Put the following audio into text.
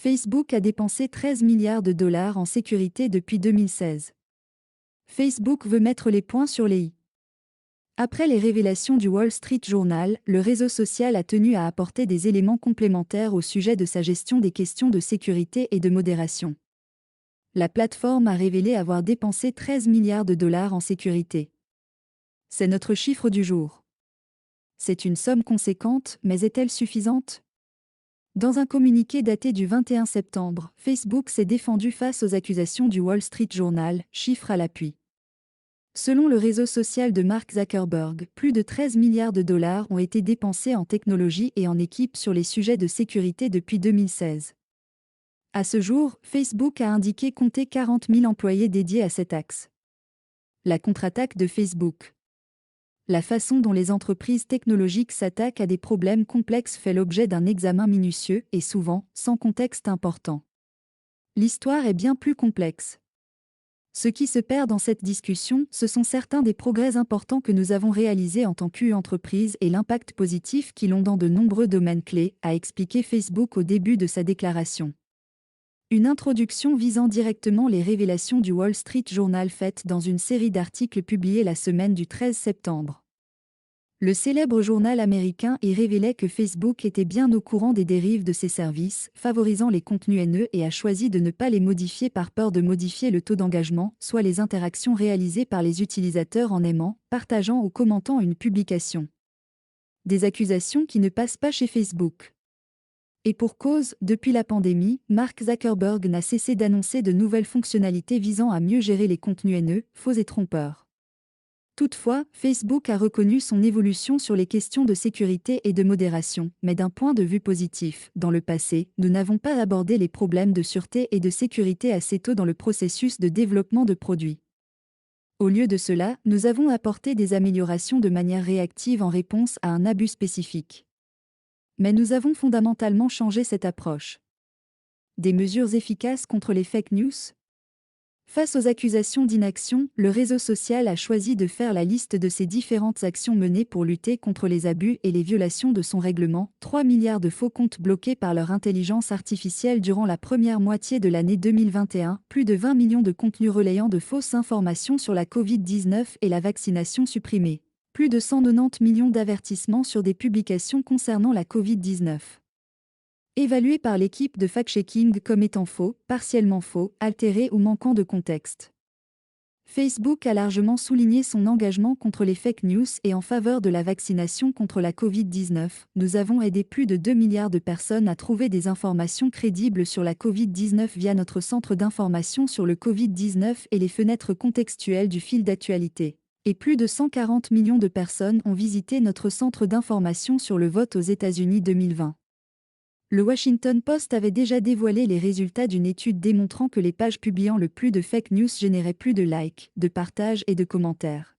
Facebook a dépensé 13 milliards de dollars en sécurité depuis 2016. Facebook veut mettre les points sur les i. Après les révélations du Wall Street Journal, le réseau social a tenu à apporter des éléments complémentaires au sujet de sa gestion des questions de sécurité et de modération. La plateforme a révélé avoir dépensé 13 milliards de dollars en sécurité. C'est notre chiffre du jour. C'est une somme conséquente, mais est-elle suffisante ? Dans un communiqué daté du 21 septembre, Facebook s'est défendu face aux accusations du Wall Street Journal, chiffres à l'appui. Selon le réseau social de Mark Zuckerberg, plus de 13 milliards de dollars ont été dépensés en technologie et en équipe sur les sujets de sécurité depuis 2016. À ce jour, Facebook a indiqué compter 40 000 employés dédiés à cet axe. La contre-attaque de Facebook. La façon dont les entreprises technologiques s'attaquent à des problèmes complexes fait l'objet d'un examen minutieux et souvent, sans contexte important. L'histoire est bien plus complexe. Ce qui se perd dans cette discussion, ce sont certains des progrès importants que nous avons réalisés en tant qu'entreprise et l'impact positif qu'ils ont dans de nombreux domaines clés, a expliqué Facebook au début de sa déclaration. Une introduction visant directement les révélations du Wall Street Journal faites dans une série d'articles publiés la semaine du 13 septembre. Le célèbre journal américain y révélait que Facebook était bien au courant des dérives de ses services, favorisant les contenus haineux et a choisi de ne pas les modifier par peur de modifier le taux d'engagement, soit les interactions réalisées par les utilisateurs en aimant, partageant ou commentant une publication. Des accusations qui ne passent pas chez Facebook. Et pour cause, depuis la pandémie, Mark Zuckerberg n'a cessé d'annoncer de nouvelles fonctionnalités visant à mieux gérer les contenus haineux, faux et trompeurs. Toutefois, Facebook a reconnu son évolution sur les questions de sécurité et de modération, mais d'un point de vue positif. Dans le passé, nous n'avons pas abordé les problèmes de sûreté et de sécurité assez tôt dans le processus de développement de produits. Au lieu de cela, nous avons apporté des améliorations de manière réactive en réponse à un abus spécifique. Mais nous avons fondamentalement changé cette approche. Des mesures efficaces contre les fake news ? Face aux accusations d'inaction, le réseau social a choisi de faire la liste de ses différentes actions menées pour lutter contre les abus et les violations de son règlement. 3 milliards de faux comptes bloqués par leur intelligence artificielle durant la première moitié de l'année 2021, plus de 20 millions de contenus relayant de fausses informations sur la Covid-19 et la vaccination supprimés. Plus de 190 millions d'avertissements sur des publications concernant la Covid-19. Évalués par l'équipe de fact-checking comme étant faux, partiellement faux, altérés ou manquant de contexte. Facebook a largement souligné son engagement contre les fake news et en faveur de la vaccination contre la Covid-19. Nous avons aidé plus de 2 milliards de personnes à trouver des informations crédibles sur la Covid-19 via notre centre d'information sur le Covid-19 et les fenêtres contextuelles du fil d'actualité. Et plus de 140 millions de personnes ont visité notre centre d'information sur le vote aux États-Unis 2020. Le Washington Post avait déjà dévoilé les résultats d'une étude démontrant que les pages publiant le plus de fake news généraient plus de likes, de partages et de commentaires.